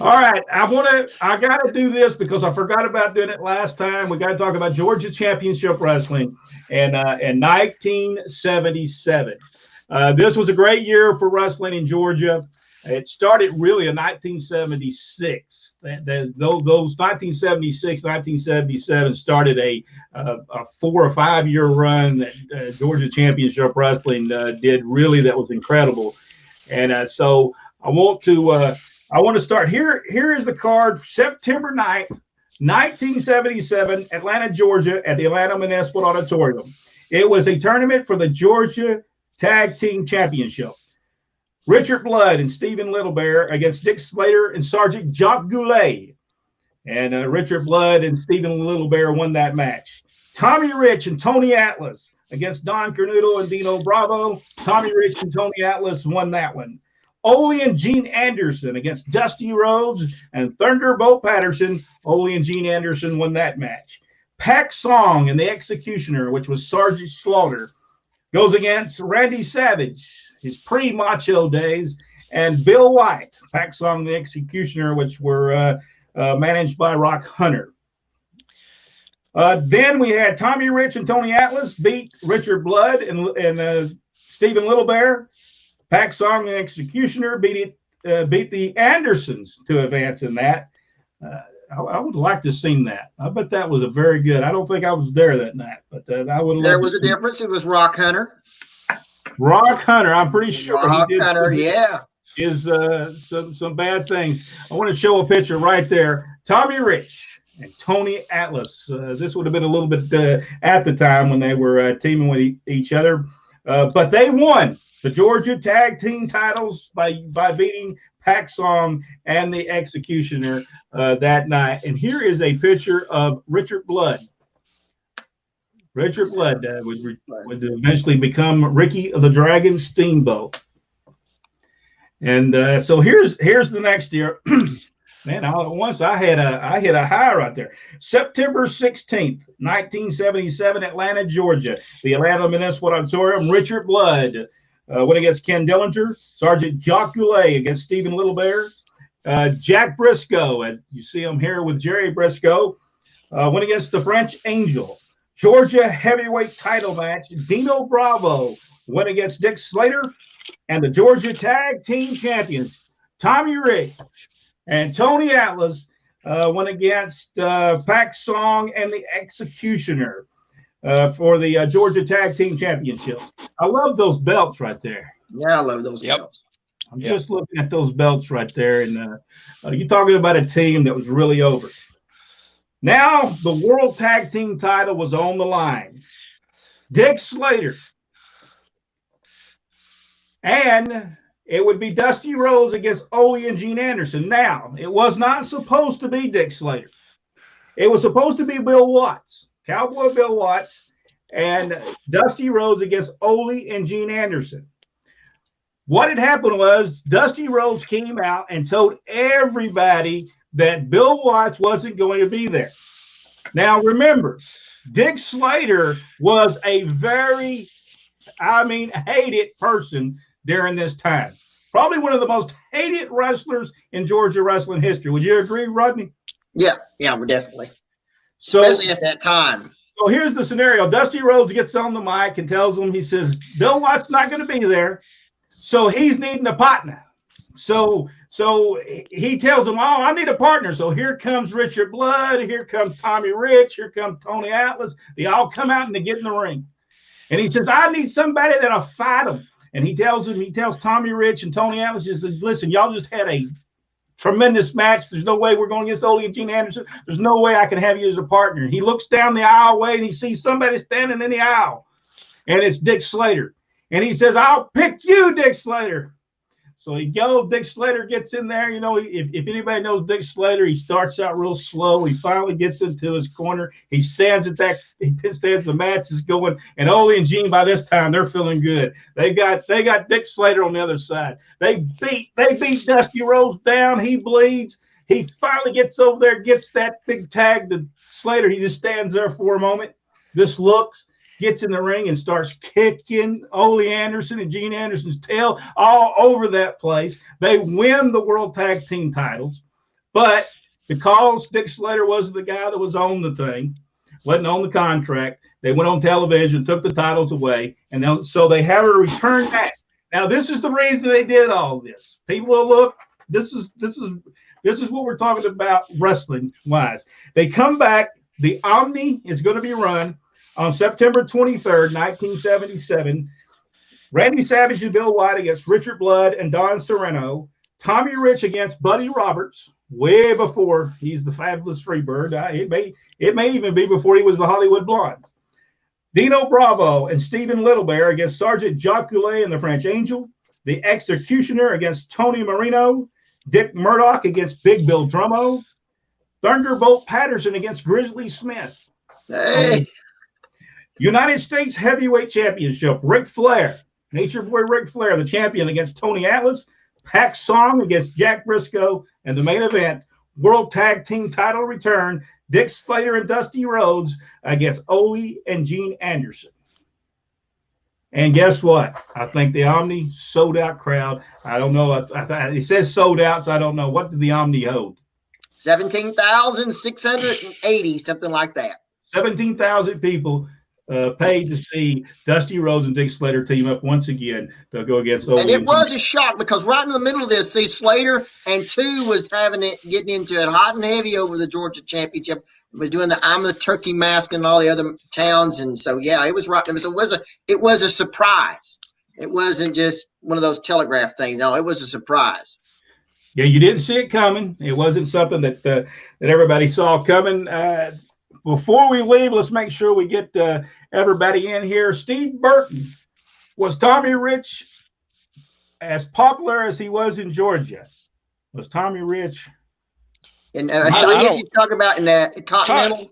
All right, I gotta do this because I forgot about doing it last time. We got to talk about Georgia Championship Wrestling in 1977. This was a great year for wrestling in Georgia. It started really in 1976. Those 1976, 1977 started a 4 or 5 year run that Georgia Championship Wrestling did really that was incredible. And so I want to start here. Here is the card, September 9th, 1977, Atlanta, Georgia, at the Atlanta Municipal Auditorium. It was a tournament for the Georgia Tag Team Championship. Richard Blood and Stephen Littlebear against Dick Slater and Sergeant Jacques Goulet. And Richard Blood and Stephen Littlebear won that match. Tommy Rich and Tony Atlas against Don Cornuto and Dino Bravo. Tommy Rich and Tony Atlas won that one. Ole and Gene Anderson against Dusty Rhodes and Thunderbolt Patterson. Ole and Gene Anderson won that match. Pack Song and the Executioner, which was Sergeant Slaughter, goes against Randy Savage, his pre-Macho days, and Bill White, Pack Song and the Executioner, which were managed by Rock Hunter. Then we had Tommy Rich and Tony Atlas beat Richard Blood and Stephen Littlebear. Pack Song and Executioner beat the Andersons to advance in that. I would like to sing that. I bet that was a very good. I don't think I was there that night, but I would. There was a difference. It was Rock Hunter. Rock Hunter, I'm pretty sure. Rock Hunter, yeah. Is some bad things. I want to show a picture right there. Tommy Rich and Tony Atlas. This would have been a little bit at the time when they were teaming with each other, but they won the Georgia Tag Team titles by beating Pack Song and the Executioner that night. And here is a picture of Richard Blood. Richard Blood would eventually become Ricky the Dragon Steamboat. And so here's the next year. Man, once I hit a high right there. September 16th, 1977, Atlanta, Georgia. The Atlanta Municipal Auditorium. Richard Blood went against Ken Dillinger. Sergeant Jacques Goulet against Stephen Littlebear. Jack Briscoe, as you see him here with Jerry Briscoe, went against the French Angel. Georgia heavyweight title match. Dino Bravo went against Dick Slater. And the Georgia Tag Team Champions, Tommy Rich and Tony Atlas, went against Pack Song and the Executioner for the Georgia Tag Team Championships. I love those belts right there. Yeah, I love those belts. I'm just looking at those belts right there. And you're talking about a team that was really over. Now the World Tag Team title was on the line. Dick Slater. And it would be Dusty Rhodes against Ole and Gene Anderson. Now, it was not supposed to be Dick Slater. It was supposed to be Bill Watts, Cowboy Bill Watts, and Dusty Rhodes against Ole and Gene Anderson. What had happened was Dusty Rhodes came out and told everybody that Bill Watts wasn't going to be there. Now, remember, Dick Slater was a very, hated person during this time. Probably one of the most hated wrestlers in Georgia wrestling history. Would you agree, Rodney? Yeah, definitely. Especially at that time. So here's the scenario. Dusty Rhodes gets on the mic and tells him, he says, Bill Watts not going to be there, so he's needing a partner. So he tells him, oh, I need a partner. So here comes Richard Blood, here comes Tommy Rich, here comes Tony Atlas. They all come out and they get in the ring. And he says, I need somebody that'll fight him. And he tells Tommy Rich and Tony Atlas, he says, listen, y'all just had a tremendous match. There's no way we're going against Ole and Gene Anderson. There's no way I can have you as a partner. He looks down the aisleway and he sees somebody standing in the aisle. And it's Dick Slater. And he says, I'll pick you, Dick Slater. So he goes, Dick Slater gets in there. You know, if anybody knows Dick Slater, he starts out real slow. He finally gets into his corner. He stands the match is going. And Ole and Gene, by this time, they're feeling good. They got Dick Slater on the other side. They beat Dusty Rhodes down. He bleeds. He finally gets over there, gets that big tag to Slater. He just stands there for a moment, just looks, gets in the ring and starts kicking Ole Anderson and Gene Anderson's tail all over that place. They win the World Tag Team titles, but because Dick Slater wasn't the guy that was on the thing, wasn't on the contract, they went on television, took the titles away, and then, so they have a return back. Now, this is the reason they did all this. People will look. This is what we're talking about wrestling wise. They come back. The Omni is going to be run on September 23rd, 1977. Randy Savage and Bill White against Richard Blood and Don Sereno. Tommy Rich against Buddy Roberts, way before he's the Fabulous Freebird. It may even be before he was the Hollywood Blonde. Dino Bravo and Stephen Littlebear against Sergeant Jacques Goulet and the French Angel. The Executioner against Tony Marino. Dick Murdoch against Big Bill Drummo. Thunderbolt Patterson against Grizzly Smith. Hey. United States Heavyweight Championship, Ric Flair, Nature Boy Ric Flair, the champion, against Tony Atlas. Pac Song against Jack Briscoe. And the main event, World Tag Team title return, Dick Slater and Dusty Rhodes against Ole and Gene Anderson. And guess what? I think the Omni sold out crowd. I don't know. It says sold out, so I don't know. What did the Omni hold? 17,680, something like that. 17,000 people paid to see Dusty Rhodes and Dick Slater team up once again to go against Ole. And it was a shock because right in the middle of this, see, Slater and Two was getting into it hot and heavy over the Georgia Championship. It was doing the I'm the Turkey Mask and all the other towns, and so yeah, it was right. So it was a surprise. It wasn't just one of those telegraph things. No, it was a surprise. Yeah, you didn't see it coming. It wasn't something that everybody saw coming. Before we leave, let's make sure we get everybody in here. Steve Burton, was Tommy Rich as popular as he was in Georgia? Was Tommy Rich? And I guess he's talking about in the Continental.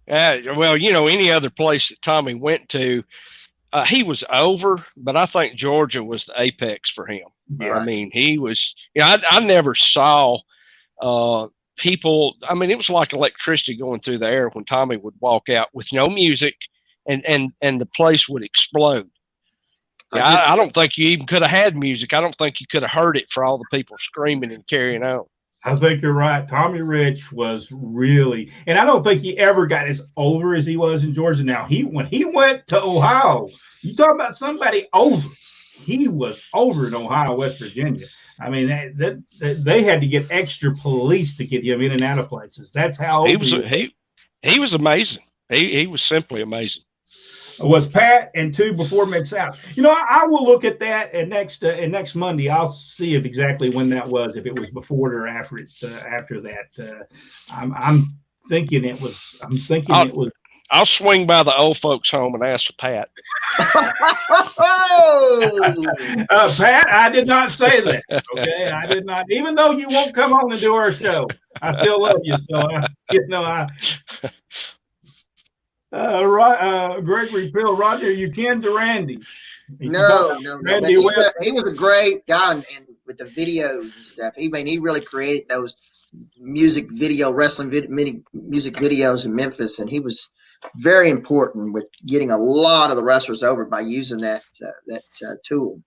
No. Well, you know, any other place that Tommy went to, he was over, but I think Georgia was the apex for him. Right. I mean, he was, you know, I never saw people. I mean, it was like electricity going through the air when Tommy would walk out with no music and the place would explode. Yeah, I don't think you even could have had music. I don't think you could have heard it for all the people screaming and carrying on. I think you're right. Tommy Rich was really, and I don't think he ever got as over as he was in Georgia. Now, when he went to Ohio, you talk about somebody over. He was over in Ohio, West Virginia. I mean, they had to get extra police to get him in and out of places. That's how he was. He was amazing. He was simply amazing. Was Pat and Two before Mid-South. You know, I will look at that, and next Monday I'll see if exactly when that was, if it was before or after it. After that, I'm thinking it was. It was. I'll swing by the old folks' home and ask for Pat. Pat, I did not say that. Okay, I did not. Even though you won't come on and do our show, I still love you. So Gregory Pill, Roger, you can to Randy. No. Randy he was a great guy, and with the videos and stuff. He really created those music videos in Memphis, and he was very important with getting a lot of the wrestlers over by using that tool.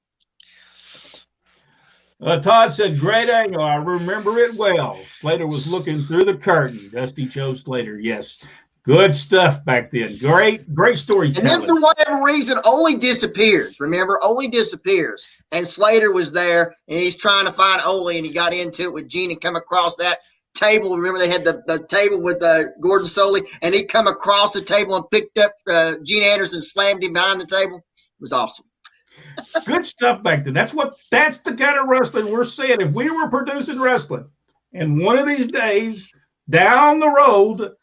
Todd said, great angle. I remember it well. Slater was looking through the curtain. Dusty chose Slater. Yes. Good stuff back then. Great storytelling. And then for whatever reason, Ole disappears. Remember, Ole disappears. And Slater was there, and he's trying to find Ole, and he got into it with Gene and come across that table. Remember, they had the table with Gordon Soley, and he come across the table and picked up Gene Anderson, slammed him behind the table. It was awesome. Good stuff back then. That's the kind of wrestling we're seeing. If we were producing wrestling, and one of these days down the road,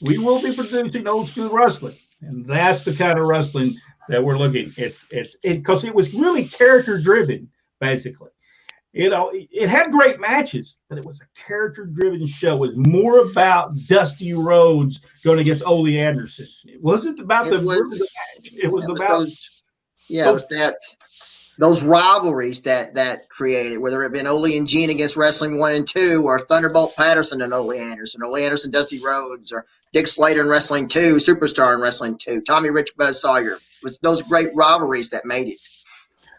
we will be producing old school wrestling, and that's the kind of wrestling that we're looking. It's because it was really character driven, basically. You know, it had great matches, but it was a character driven show. It was more about Dusty Rhodes going against Ole Anderson. It wasn't about the match. It was about it was that. those rivalries that created, whether it been Ole and Gene against Wrestling 1 and 2, or Thunderbolt Patterson and Ole Anderson, Dusty Rhodes, or Dick Slater in Wrestling 2, Superstar in Wrestling 2, Tommy Rich, Buzz Sawyer. It was those great rivalries that made it.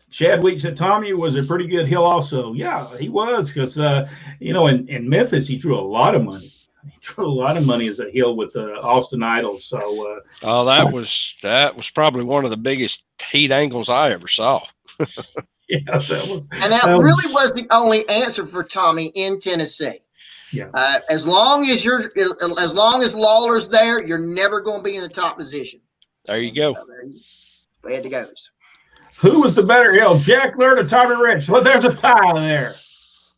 Chad Weeks said Tommy was a pretty good heel also. Yeah, he was, because, in Memphis, he drew a lot of money. He drew a lot of money as a heel with the Austin Idols. So, that was probably one of the biggest heat angles I ever saw. Yeah, that really was the only answer for Tommy in Tennessee. Yeah. As long as Lawler's there, you're never going to be in the top position. There you go. So there it goes. Who was the better heel, Jack Laird or Tommy Rich? Well, there's a tie there.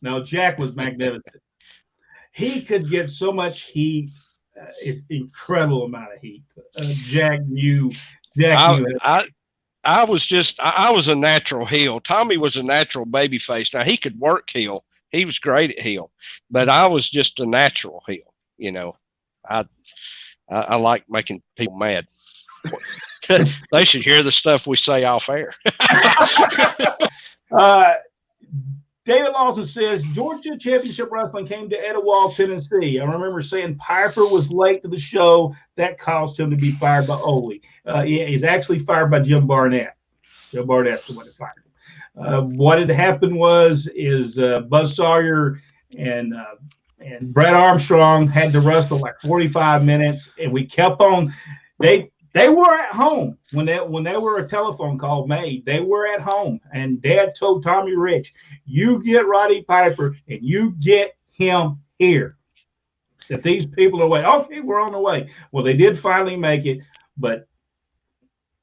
No, Jack was magnificent. He could get so much heat, incredible amount of heat. Jack knew. I was a natural heel. Tommy was a natural baby face. Now, he could work heel. He was great at heel, but I was just a natural heel. I like making people mad. They should hear the stuff we say off air. David Lawson says Georgia Championship Wrestling came to Etowah, Tennessee. I remember saying Piper was late to the show. That caused him to be fired by Ole. He's actually fired by Jim Barnett. Jim Barnett's the one that fired him. What had happened was Buzz Sawyer and Brett Armstrong had to wrestle like 45 minutes, and we kept on. They were at home when they were a telephone call made. They were at home, and Dad told Tommy Rich, "You get Roddy Piper and you get him here. That these people are away." Okay, we're on the way. Well, they did finally make it, but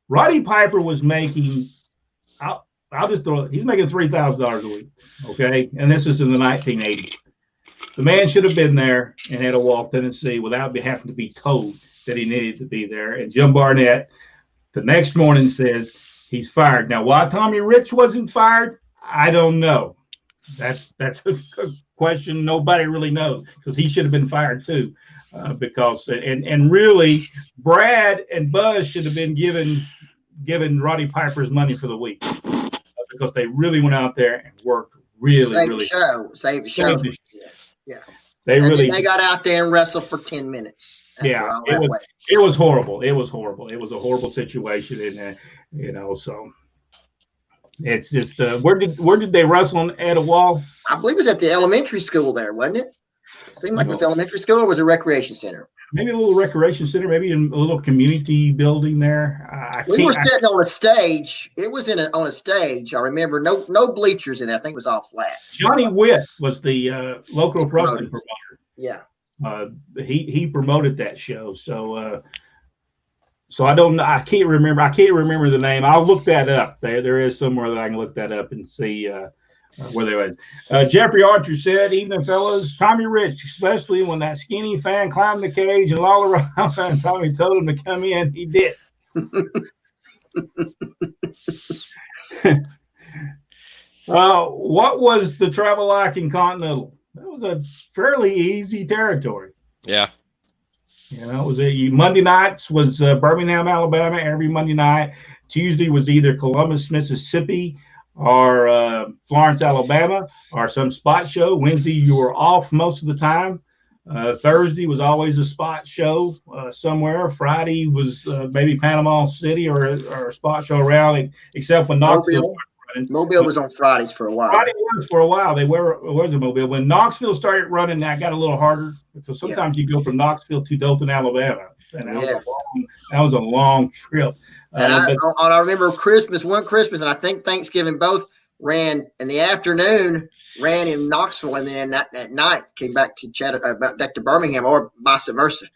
Roddy Piper was making. I'll just throw it. He's making $3,000 a week. Okay, and this is in the 1980s. The man should have been there in Etowah, Tennessee, without having to be told that he needed to be there. And Jim Barnett the next morning says he's fired. Now, why Tommy Rich wasn't fired, I don't know. That's a question nobody really knows, because he should have been fired too. Because really Brad and Buzz should have been given Roddy Piper's money for the week, because they really went out there and worked really. Save the show. Yeah. They got out there and wrestled for 10 minutes. Yeah, it was horrible. It was horrible. It was a horrible situation, and so it's just where did they wrestle in Etowah? I believe it was at the elementary school there, wasn't it? It seemed like it was elementary school, or was it a recreation center? Maybe a little recreation center, maybe in a little community building there. We were sitting on a stage. It was on a stage. I remember no bleachers in there. I think it was all flat. Johnny Witt was the local wrestling promoter. Yeah. He promoted that show. So I don't know. I can't remember the name. I'll look that up. There is somewhere that I can look that up and see where they were. Jeffrey Archer said, "Evening, fellas. Tommy Rich, especially when that skinny fan climbed the cage and all around, and Tommy told him to come in. He did." What was the travel like in Continental? That was a fairly easy territory. Yeah. It was Monday nights was Birmingham, Alabama, every Monday night. Tuesday was either Columbus, Mississippi, or Florence, Alabama, or some spot show. Wednesday, you were off most of the time. Thursday was always a spot show somewhere. Friday was maybe Panama City or a spot show around, except when Knoxville. Mobile was on Fridays for a while. Friday was for a while. It was a Mobile. When Knoxville started running, that got a little harder, because sometimes you go from Knoxville to Dothan, Alabama. And that was a long trip. And I remember one Christmas, and I think Thanksgiving, both ran in the afternoon, ran in Knoxville, and then at night came back to back to Birmingham, or vice versa.